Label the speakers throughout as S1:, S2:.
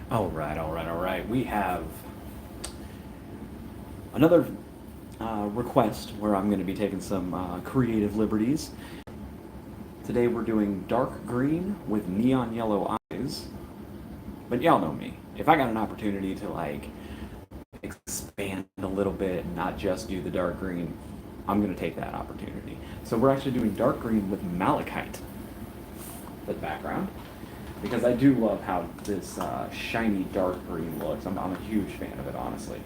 S1: All right, all right, all right. We have another request where I'm going to be taking some creative liberties. Today we're doing dark green with neon yellow eyes. But y'all know me. If I got an opportunity to like expand a little bit and not just do the dark green, I'm going to take that opportunity. So we're actually doing dark green with malachite as background because I do love how this shiny dark green looks. I'm a huge fan of it, honestly.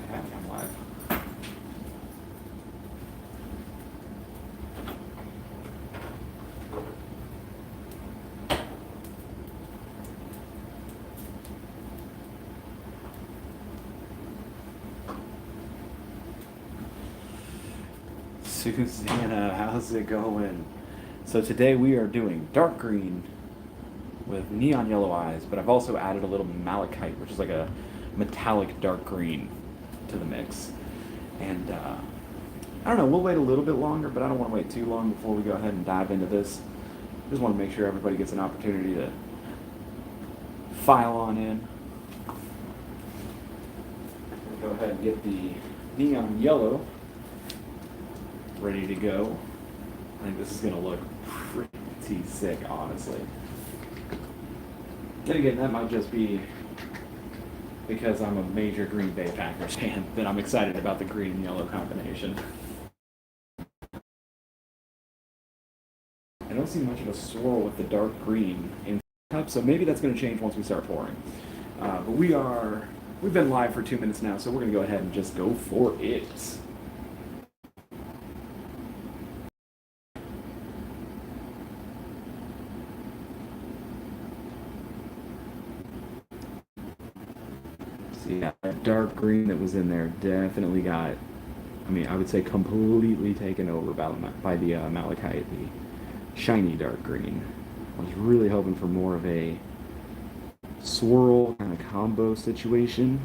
S1: I'm live. Susanna, how's it going? So today we are doing dark green with neon yellow eyes, but I've also added a little malachite, which is like a metallic dark green, to the mix. And I don't know, we'll wait a little bit longer, but I don't want to wait too long before we go ahead and dive into this. Just want to make sure everybody gets an opportunity to file on in. We'll go ahead and get the neon yellow ready to go. I think this is going to look pretty sick, honestly. Then again, that might just be because I'm a major Green Bay Packers fan that I'm excited about the green and yellow combination. I don't see much of a swirl with the dark green in the cup, so maybe that's going to change once we start pouring. But we've been live for 2 minutes now, so we're going to go ahead and just go for it. So yeah, that dark green that was in there definitely got, I mean, I would say completely taken over by the malachite, the shiny dark green. I was really hoping for more of a swirl kind of combo situation.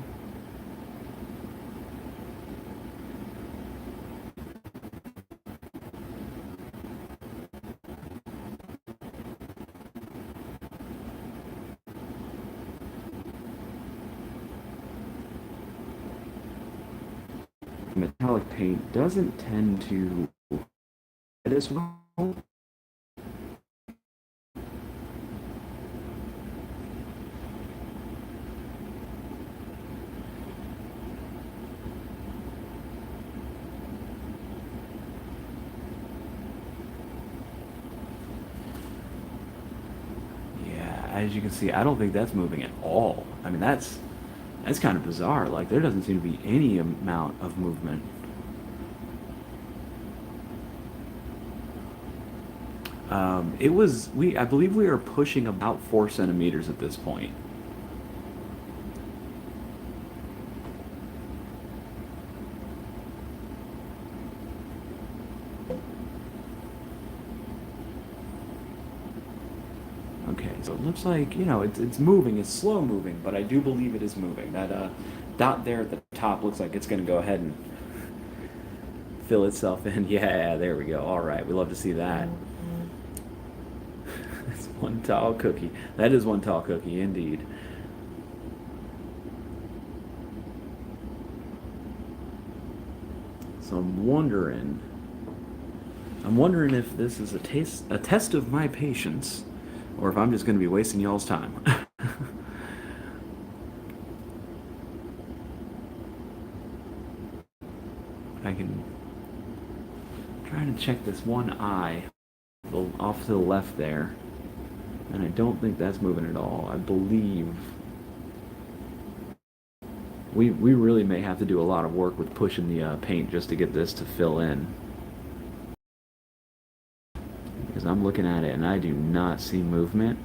S1: Metallic paint doesn't tend to get as well. Yeah, as you can see, I don't think that's moving at all. I mean, that's kind of bizarre. Like there doesn't seem to be any amount of movement. It was I believe we are pushing about 4 centimeters at this point. Okay, so it looks like, it's moving. It's slow moving, but I do believe it is moving. That dot there at the top looks like it's going to go ahead and fill itself in. Yeah, there we go. All right, we love to see that. It's one tall cookie. That is one tall cookie, indeed. So I'm wondering if this is a test of my patience, or if I'm just going to be wasting y'all's time. I can try to check this one eye off to the left there, and I don't think that's moving at all. I believe we really may have to do a lot of work with pushing the paint just to get this to fill in. Because I'm looking at it and I do not see movement.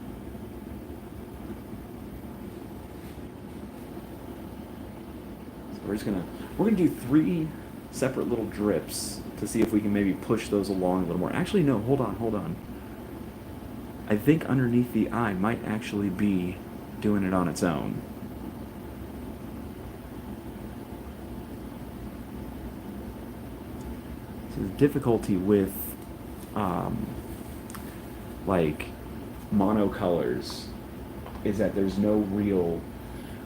S1: So we're gonna do 3 separate little drips to see if we can maybe push those along a little more. Actually, no, hold on. I think underneath the eye might actually be doing it on its own. So the difficulty with um, like monocolors is that there's no real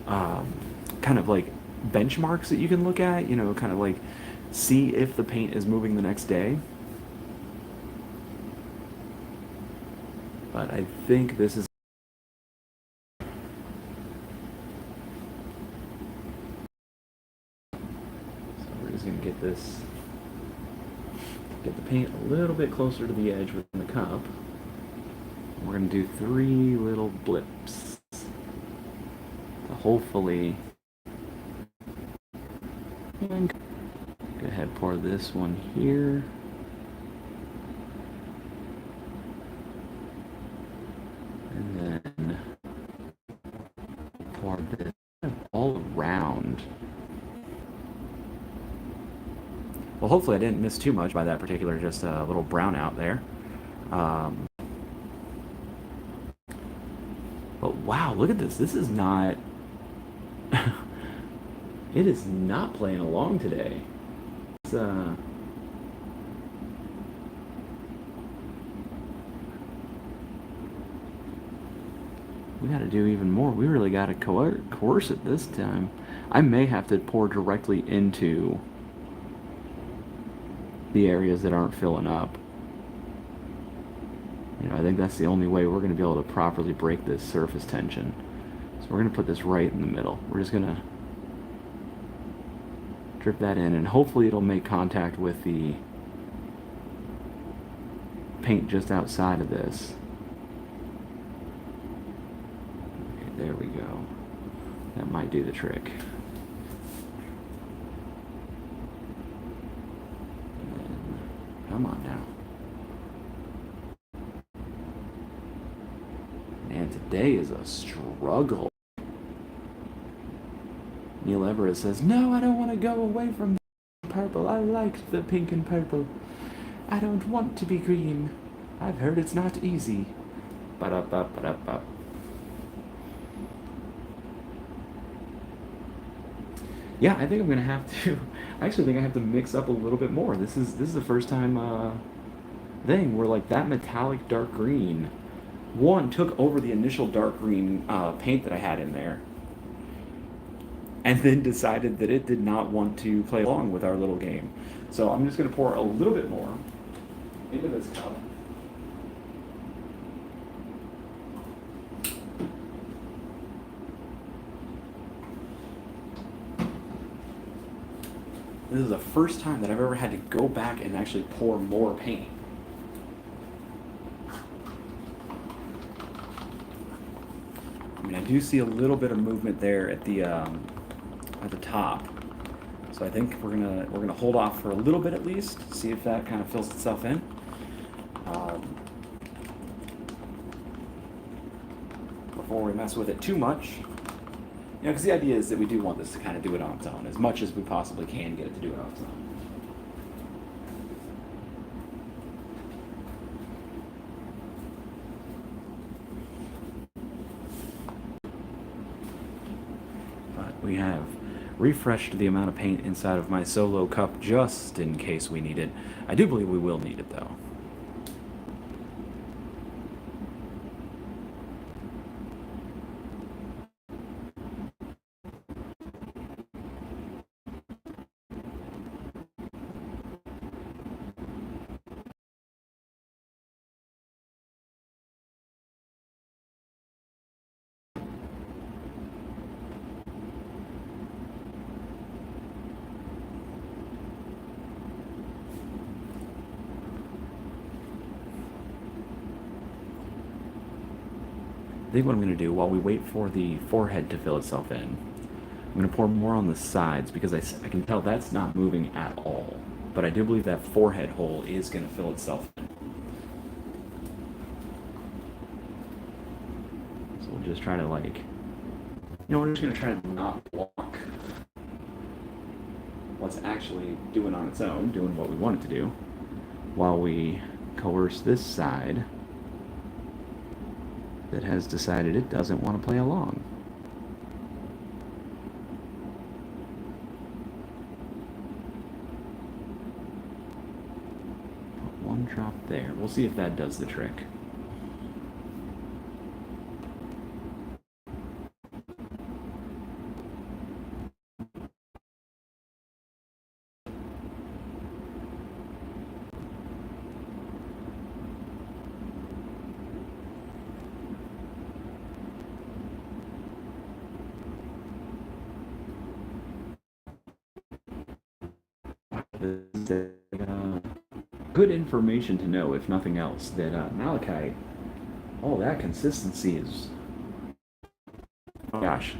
S1: um, kind of like benchmarks that you can look at, you know, kind of like see if the paint is moving the next day. But I think this is. So we're just gonna get the paint a little bit closer to the edge within the cup. We're gonna do 3 little blips to hopefully. And go ahead, pour this one here. And then pour this all around. Well, hopefully I didn't miss too much by that particular just a little brown out there. But wow, look at this. This is not. It is not playing along today. It's, we got to do even more. We really got to coerce it this time. I may have to pour directly into the areas that aren't filling up. You know, I think that's the only way we're going to be able to properly break this surface tension. So we're going to put this right in the middle. We're just going to drip that in, and hopefully it'll make contact with the paint just outside of this. Okay, there we go. That might do the trick. And then, come on now. Man, today is a struggle. Neil Everett says, "No, I don't want to go away from the purple. I like the pink and purple. I don't want to be green. I've heard it's not easy." Ba-da-ba-ba-da-ba. Yeah, I think I'm gonna have to. I actually think I have to mix up a little bit more. This is the first time thing where like that metallic dark green one took over the initial dark green paint that I had in there, and then decided that it did not want to play along with our little game. So I'm just going to pour a little bit more into this cup. This is the first time that I've ever had to go back and actually pour more paint. I mean, I do see a little bit of movement there at the top, so I think we're gonna hold off for a little bit at least, see if that kind of fills itself in. Before we mess with it too much, you know, because the idea is that we do want this to kind of do it on its own as much as we possibly can get it to do it on its own. We have refreshed the amount of paint inside of my solo cup just in case we need it. I do believe we will need it though. I think what I'm going to do while we wait for the forehead to fill itself in, I'm going to pour more on the sides because I can tell that's not moving at all. But I do believe that forehead hole is going to fill itself in. So we'll just try to like, you know, we're just going to try to not block what's actually doing on its own, doing what we want it to do, while we coerce this side that has decided it doesn't want to play along. drop there. We'll see if that does the trick. Good information to know, if nothing else, that malachite, oh, that consistency is... Oh gosh,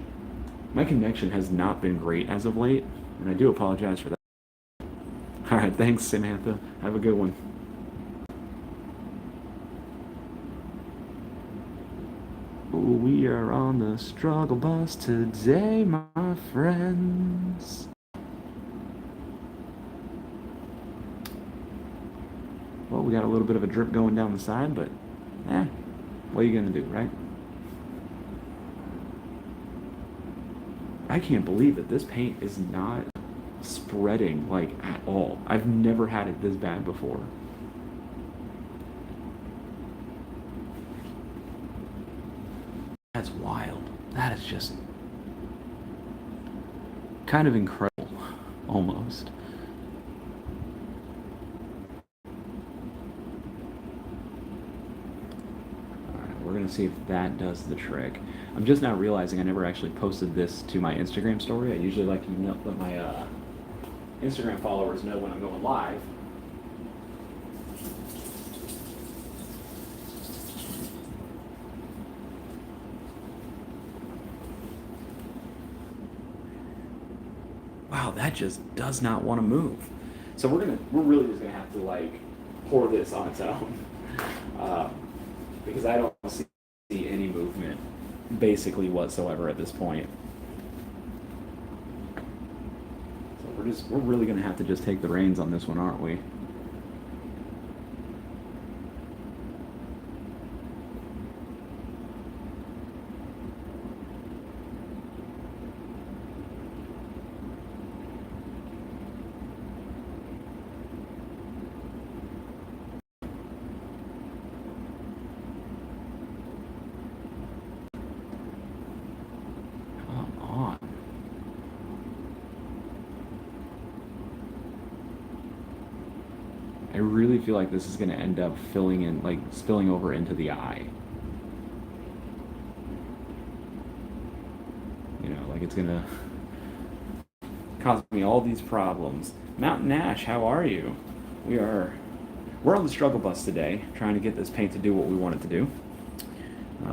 S1: my connection has not been great as of late, and I do apologize for that. Alright, thanks, Samantha. Have a good one. We are on the struggle bus today, my friends. Well, we got a little bit of a drip going down the side, but, what are you gonna do, right? I can't believe that this paint is not spreading, like, at all. I've never had it this bad before. That's wild. That is just kind of incredible, almost. We're going to see if that does the trick. I'm just now realizing I never actually posted this to my Instagram story. I usually like to let my Instagram followers know when I'm going live. Wow, that just does not want to move. So we're really just gonna have to like pour this on its own. Because I don't see any movement basically whatsoever at this point. So we're really gonna have to just take the reins on this one, aren't we? I really feel like this is going to end up filling in, like spilling over into the eye. You know, like it's going to cause me all these problems. Mountain Ash, how are you? We're on the struggle bus today, trying to get this paint to do what we want it to do.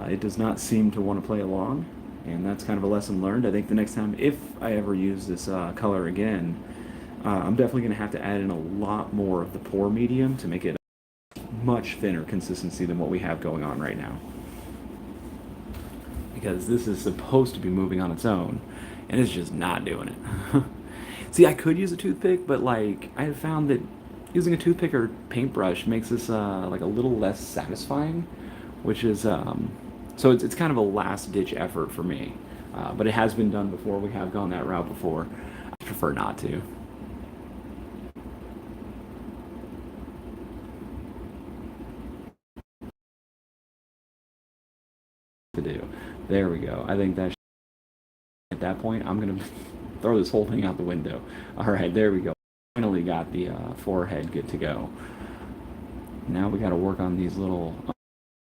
S1: It does not seem to want to play along, and that's kind of a lesson learned. I think the next time, if I ever use this color again, I'm definitely going to have to add in a lot more of the pour medium to make it a much thinner consistency than what we have going on right now. Because this is supposed to be moving on its own, and it's just not doing it. See, I could use a toothpick, but like I have found that using a toothpick or paintbrush makes this like a little less satisfying, which is so it's kind of a last ditch effort for me. But it has been done before. We have gone that route before. I prefer not to. Do. There we go. I think that at that point, I'm going to throw this whole thing out the window. All right, there we go. Finally got the forehead good to go. Now we got to work on these little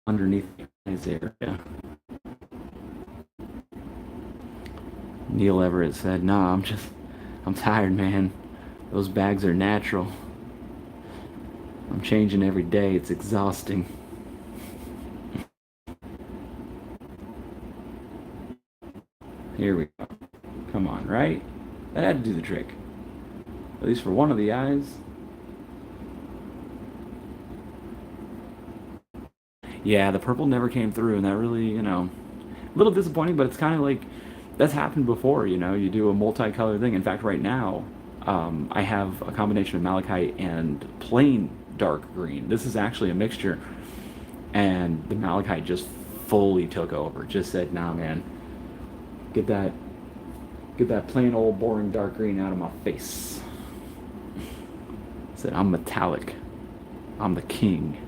S1: underneath the eyes area. Neil Everett said, "Nah, I'm tired, man. Those bags are natural. I'm changing every day. It's exhausting." Here we go. Come on, right? That had to do the trick. At least for one of the eyes. Yeah, the purple never came through, and that really, you know, a little disappointing, but it's kind of like, that's happened before, you know? You do a multicolored thing. In fact, right now, I have a combination of malachite and plain dark green. This is actually a mixture, and the malachite just fully took over. Just said, nah, man. Get that plain old boring dark green out of my face. Said I'm metallic. I'm the king.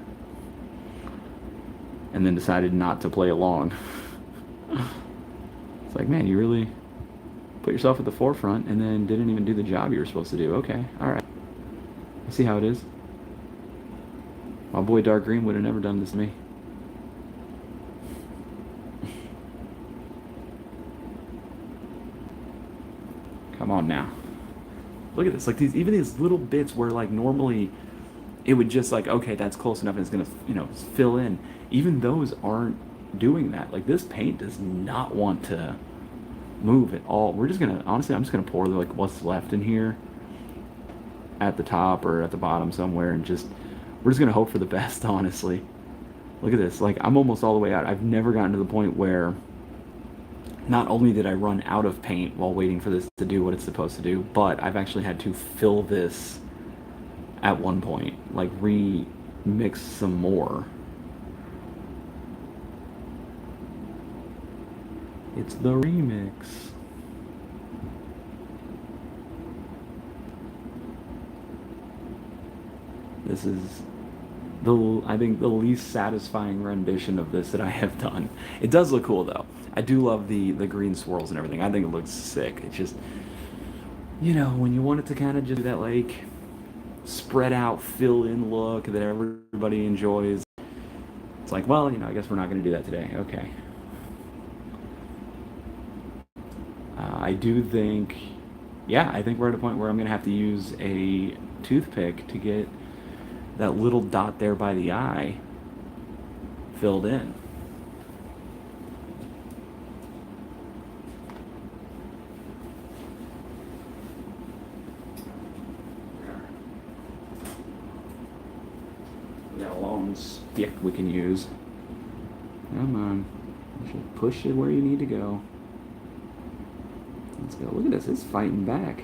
S1: And then decided not to play along. It's like, man, you really put yourself at the forefront and then didn't even do the job you were supposed to do. Okay, all right. I see how it is. My boy Dark Green would have never done this to me. Come on now. Look at this. Like even these little bits where like normally it would just like, okay, that's close enough and it's gonna, fill in. Even those aren't doing that. Like this paint does not want to move at all. We're just gonna, honestly, I'm just gonna pour like what's left in here at the top or at the bottom somewhere and we're just gonna hope for the best, honestly. Look at this. Like I'm almost all the way out. I've never gotten to the point where not only did I run out of paint while waiting for this to do what it's supposed to do, but I've actually had to fill this at one point, like remix some more. It's the remix. This is I think the least satisfying rendition of this that I have done. It does look cool though. I do love the green swirls and everything. I think it looks sick. It's just, when you want it to kind of just do that like spread out, fill in look that everybody enjoys. It's like, well, I guess we're not going to do that today. Okay. I do think, I think we're at a point where I'm going to have to use a toothpick to get that little dot there by the eye filled in. We got a long stick we can use. Come on. You should push it where you need to go. Let's go. Look at this. It's fighting back.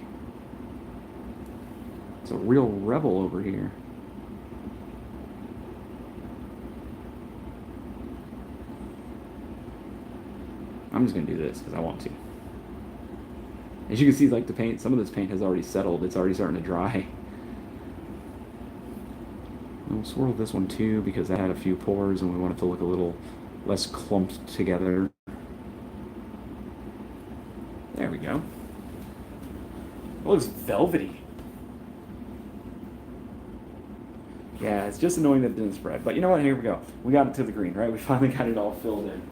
S1: It's a real rebel over here. I'm just going to do this because I want to. As you can see, like the paint, some of this paint has already settled. It's already starting to dry. And we'll swirl this one too because that had a few pores and we want it to look a little less clumped together. There we go. It looks velvety. Yeah, it's just annoying that it didn't spread. But you know what? Here we go. We got it to the green, right? We finally got it all filled in.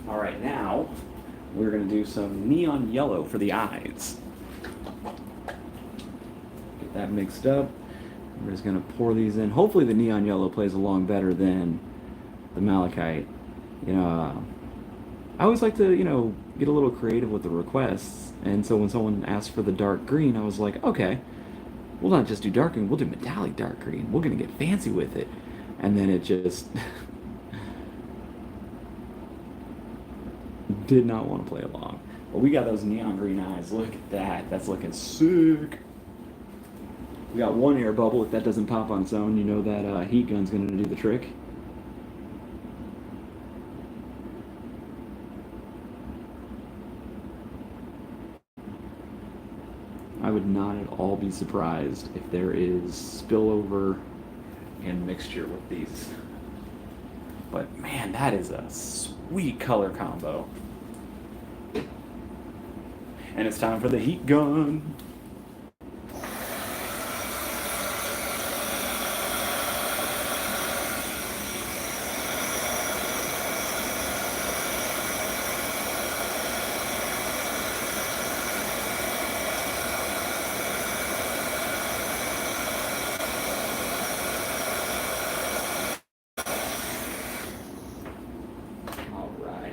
S1: All right, now we're going to do some neon yellow for the eyes. Get that mixed up. We're just going to pour these in. Hopefully the neon yellow plays along better than the malachite. I always like to, get a little creative with the requests. And so when someone asked for the dark green, I was like, okay, we'll not just do dark green, we'll do metallic dark green. We're going to get fancy with it. And then it just did not want to play along. But we got those neon green eyes. Look at that. That's looking sick. We got one air bubble. If that doesn't pop on its own, you know that heat gun's going to do the trick. I would not at all be surprised if there is spillover and mixture with these. But man, that is a sweet color combo. And it's time for the heat gun.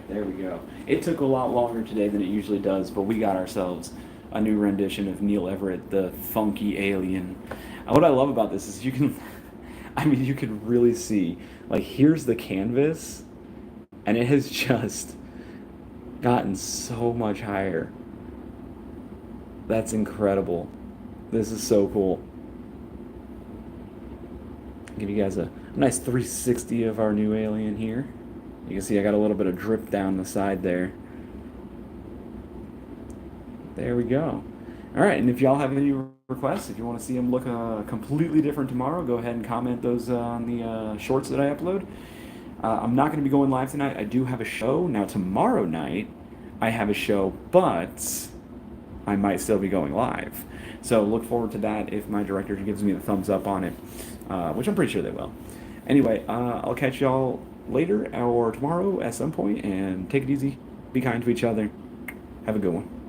S1: There we go. It took a lot longer today than it usually does, but we got ourselves a new rendition of Neil Everett, the funky alien. What I love about this is you can really see, like, here's the canvas, and it has just gotten so much higher. That's incredible. This is so cool. Give you guys a nice 360 of our new alien here. You can see I got a little bit of drip down the side there. There we go. All right, and if y'all have any requests, if you want to see them look completely different tomorrow, go ahead and comment those on the shorts that I upload. I'm not going to be going live tonight. I do have a show. Now, tomorrow night, I have a show, but I might still be going live. So look forward to that if my director gives me the thumbs up on it, which I'm pretty sure they will. Anyway, I'll catch y'all later or tomorrow at some point, and take it easy. Be kind to each other. Have a good one.